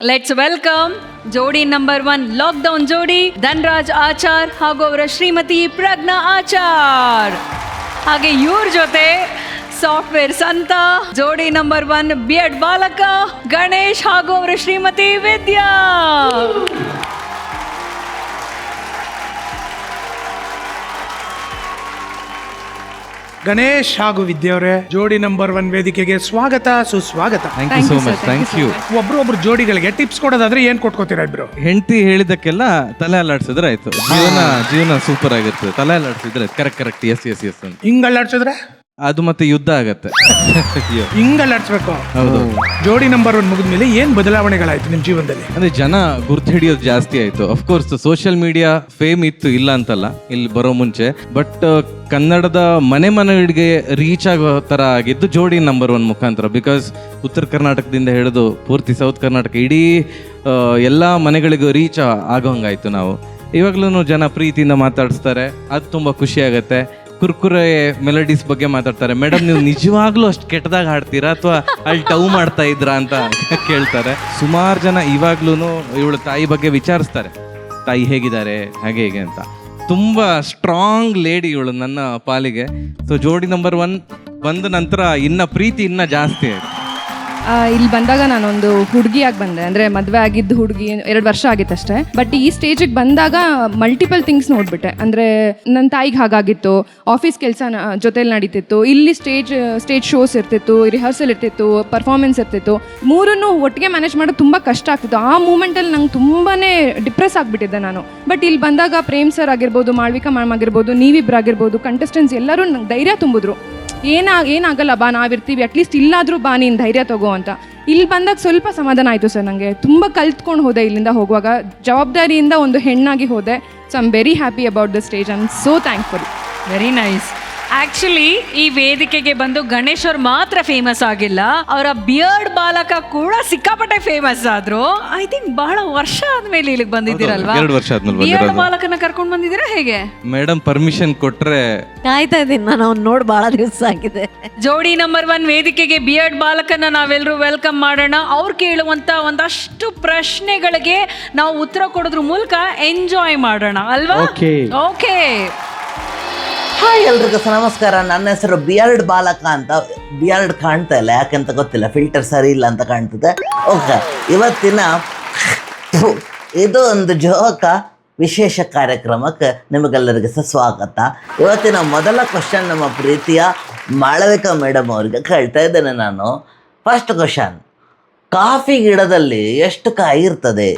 Let's welcome ಜೋಡಿ number 1 lockdown ಜೋಡಿ ಧನ್ರಾಜ್ ಆಚಾರ್ ಹಾಗೂ ಅವರ ಶ್ರೀಮತಿ ಪ್ರಜ್ಞಾ ಆಚಾರ್. ಹಾಗೆ ಇವ್ರ ಜೊತೆ ಸಾಫ್ಟ್ವೇರ್ ಸಂತ ಜೋಡಿ ನಂಬರ್ 1 ಬಿಎಡ್ ಬಾಲಕ ಗಣೇಶ್ ಹಾಗೂ ಅವರ ಶ್ರೀಮತಿ ವಿದ್ಯಾ. ಗಣೇಶ್ ಹಾಗೂ ವಿದ್ಯಾವ್ರೆ ಜೋಡಿ ನಂಬರ್ 1 ವೇದಿಕೆಗೆ ಸ್ವಾಗತ ಸುಸ್ವಾಗತ. Thank you so much. Thank you. ಒಬ್ರೊಬ್ರು ಜೋಡಿಗಳಿಗೆ ಟಿಪ್ಸ್ ಕೊಡೋದಾದ್ರೆ ಏನ್ ಕೊಟ್ಕೋತೀರಾ ಇಬ್ರು? ಹೆಂಡತಿ ಹೇಳಿದಕ್ಕೆಲ್ಲ ತಲೆ ಅಲ್ಲಾಡ್ಸಿದ್ರೆ ಆಯ್ತು. ಜೀವನ ಸೂಪರ್ ಆಗಿರ್ತದೆ. ತಲೆ ಅಲ್ಲಾಡ್ಸಿದ್ರೆ ಕರೆಕ್ಟ್ ಎಸ್ ಅಂತ. ಹಿಂಗ್ ಅಲ್ಲಾಡ್ಸಿದ್ರೆ ಅದು ಮತ್ತೆ ಯುದ್ಧ ಆಗತ್ತೆ. ಹಿಂಗ್ ಅಲ್ಲಾಡ್ಸ್ಬೇಕು. ಹೌದು. ಜೋಡಿ ನಂಬರ್ 1 ಮುಗಿದ್ಮೇಲೆ ಏನ್ ಬದಲಾವಣೆಗಳಾಯ್ತು ನಿಮ್ ಜೀವನದಲ್ಲಿ? ಅಂದ್ರೆ ಜನ ಗುರ್ತು ಹಿಡಿಯೋದು ಜಾಸ್ತಿ ಆಯ್ತು. ಅಫ್ಕೋರ್ಸ್ ಸೋಷಿಯಲ್ ಮೀಡಿಯಾ ಫೇಮ್ ಇತ್ತು, ಇಲ್ಲ ಅಂತಲ್ಲ, ಇಲ್ಲಿ ಬರೋ ಮುಂಚೆ. ಬಟ್ ಕನ್ನಡದ ಮನೆಗಳಿಗೆ ರೀಚ್ ಆಗೋ ತರ ಆಗಿದ್ದು ಜೋಡಿ ನಂಬರ್ 1 ಮುಖಾಂತರ. ಬಿಕಾಸ್ ಉತ್ತರ ಕರ್ನಾಟಕದಿಂದ ಹಿಡಿದು ಪೂರ್ತಿ ಸೌತ್ ಕರ್ನಾಟಕ ಇಡೀ ಎಲ್ಲ ಮನೆಗಳಿಗೂ ರೀಚ್ ಆಗೋಂಗಾಯ್ತು ನಾವು. ಇವಾಗ್ಲೂ ಜನ ಪ್ರೀತಿಯಿಂದ ಮಾತಾಡಿಸ್ತಾರೆ, ಅದು ತುಂಬಾ ಖುಷಿ ಆಗತ್ತೆ. ಕುರ್ಕುರೆ ಮೆಲಡೀಸ್ ಬಗ್ಗೆ ಮಾತಾಡ್ತಾರೆ. ಮೇಡಮ್ ನೀವು ನಿಜವಾಗ್ಲೂ ಅಷ್ಟು ಕೆಟ್ಟದಾಗ ಹಾಡ್ತೀರಾ ಅಥವಾ ಅಲ್ಲಿ ಟವ್ ಮಾಡ್ತಾ ಇದ್ರಾ ಅಂತ ಕೇಳ್ತಾರೆ. ಸುಮಾರು ಜನ ಇವಾಗ್ಲೂ ಇವಳು ತಾಯಿ ಬಗ್ಗೆ ವಿಚಾರಿಸ್ತಾರೆ, ತಾಯಿ ಹೇಗಿದ್ದಾರೆ ಹಾಗೆ ಹೇಗೆ ಅಂತ. ತುಂಬ ಸ್ಟ್ರಾಂಗ್ ಲೇಡಿ ಇವಳು ನನ್ನ ಪಾಲಿಗೆ. ಸೊ ಜೋಡಿ ನಂಬರ್ 1 ಬಂದ ನಂತರ ಇನ್ನ ಪ್ರೀತಿ ಇನ್ನ ಜಾಸ್ತಿ ಆಯ್ತು. ಇಲ್ಲಿ ಬಂದಾಗ ನಾನೊಂದು ಹುಡುಗಿಯಾಗಿ ಬಂದೆ, ಅಂದರೆ ಮದುವೆ ಆಗಿದ್ದು ಹುಡುಗಿ 2 ವರ್ಷ ಆಗಿತ್ತಷ್ಟೇ. ಬಟ್ ಈ ಸ್ಟೇಜಿಗೆ ಬಂದಾಗ ಮಲ್ಟಿಪಲ್ ಥಿಂಗ್ಸ್ ನೋಡ್ಬಿಟ್ಟೆ. ಅಂದರೆ ನನ್ನ ತಾಯಿಗೆ ಹಾಗಾಗಿತ್ತು, ಆಫೀಸ್ ಕೆಲಸ ಜೊತೆಲಿ ನಡೀತಿತ್ತು, ಇಲ್ಲಿ ಸ್ಟೇಜ್ ಶೋಸ್ ಇರ್ತಿತ್ತು, ರಿಹರ್ಸಲ್ ಇರ್ತಿತ್ತು, ಪರ್ಫಾರ್ಮೆನ್ಸ್ ಇರ್ತಿತ್ತು. ಮೂರನ್ನು ಒಟ್ಟಿಗೆ ಮ್ಯಾನೇಜ್ ಮಾಡೋದು ತುಂಬ ಕಷ್ಟ ಆಗ್ತಿತ್ತು. ಆ ಮೂಮೆಂಟಲ್ಲಿ ನಂಗೆ ತುಂಬಾ ಡಿಪ್ರೆಸ್ ಆಗಿಬಿಟ್ಟಿದ್ದೆ ನಾನು. ಬಟ್ ಇಲ್ಲಿ ಬಂದಾಗ ಪ್ರೇಮ್ ಸರ್ ಆಗಿರ್ಬೋದು, ಮಾಳ್ವಿಕಾ ಮ್ಯಾಮ್ ಆಗಿರ್ಬೋದು, ನೀವಿಬ್ಬರಾಗಿರ್ಬೋದು, ಕಂಟೆಸ್ಟೆಂಟ್ಸ್ ಎಲ್ಲರೂ ನಂಗೆ ಧೈರ್ಯ ತುಂಬಿದ್ರು. ಏನಾಗಲ್ಲ ಬಾ, ನಾವಿರ್ತೀವಿ, ಅಟ್ಲೀಸ್ಟ್ ಇಲ್ಲಾದರೂ ಬಾ, ನೀನು ಧೈರ್ಯ ತಗೋ ಅಂತ. ಇಲ್ಲಿ ಬಂದಾಗ ಸ್ವಲ್ಪ ಸಮಾಧಾನ ಆಯಿತು ಸರ್. ನನಗೆ ತುಂಬ ಕಲ್ತ್ಕೊಂಡು ಹೋದೆ ಇಲ್ಲಿಂದ ಹೋಗುವಾಗ. ಜವಾಬ್ದಾರಿಯಿಂದ ಒಂದು ಹೆಣ್ಣಾಗಿ ಹೋದೆ. So I am very happy about the stage. I am so thankful. Very nice. Actually ಈ ವೇದಿಕೆಗೆ ಬಂದು ಗಣೇಶ್ ಅವ್ರು ಮಾತ್ರ ಫೇಮಸ್ ಆಗಿಲ್ಲ, ಅವರ ಬಿಯರ್ಡ್ ಬಾಲಕ ಕೂಡ ಸಿಕ್ಕಾಪಟ್ಟೆ ಫೇಮಸ್ ಆದ್ರು. ಐ ಥಿಂಕ್ ಬಹಳ ವರ್ಷ ಆದ್ಮೇಲೆ ಇಲ್ಲಿಗೆ ಬಂದಿದ್ದೀರಲ್ವಾ? 2 ವರ್ಷ ಆದ್ಮೇಲೆ ಬಿಯರ್ಡ್ ಬಾಲಕನ ಕರ್ಕೊಂಡು ಬಂದಿದ್ದೀರಾ ಹೇಗೆ? ಮೇಡಮ್ ಪರ್ಮಿಷನ್ ಕೊಟ್ರೆ ಕಾಯ್ತಾ ಇದ್ದೀನಿ ನಾನು, ಅವ್ನು ನೋಡಿ ಬಹಳ ದಿವಸ ಆಗಿದೆ. ಜೋಡಿ ನಂಬರ್ 1 ವೇದಿಕೆಗೆ ಬಿಯರ್ಡ್ ಬಾಲಕನ ನಾವೆಲ್ಲರೂ ವೆಲ್ಕಮ್ ಮಾಡೋಣ. ಅವ್ರು ಕೇಳುವಂತ ಒಂದಷ್ಟು ಪ್ರಶ್ನೆಗಳಿಗೆ ನಾವು ಉತ್ತರ ಕೊಡೋದ್ರ ಮೂಲಕ ಎಂಜಾಯ್ ಮಾಡೋಣ ಅಲ್ವಾ? ಓಕೆ. ಹಾಯ್ ಎಲ್ರಿಗೂ ನಮಸ್ಕಾರ. ನನ್ನ ಹೆಸರು ಬಿಯರ್ಡ್ ಬಾಲಕ ಅಂತ. ಬಿಯರ್ಡ್ ಕಾಣ್ತಾ ಇಲ್ಲ, ಯಾಕಂತ ಗೊತ್ತಿಲ್ಲ, ಫಿಲ್ಟರ್ ಸರಿ ಇಲ್ಲ ಅಂತ ಕಾಣ್ತದೆ. ಓಕೆ, ಇವತ್ತಿನ ಇದು ಒಂದು ಜೋಕ ವಿಶೇಷ ಕಾರ್ಯಕ್ರಮಕ್ಕೆ ನಿಮಗೆಲ್ಲರಿಗೆ ಸ್ವಾಗತ. ಇವತ್ತಿನ ಮೊದಲ ಕ್ವಶನ್ ನಮ್ಮ ಪ್ರೀತಿಯ ಮಾಳವಿಕಾ ಮೇಡಮ್ ಅವರಿಗೆ ಕೇಳ್ತಾ ಇದ್ದೇನೆ ನಾನು. ಫಸ್ಟ್ ಕ್ವಶನ್, ಕಾಫಿ ಗಿಡದಲ್ಲಿ ಎಷ್ಟು ಕಾಯಿ ಇರ್ತದೆ?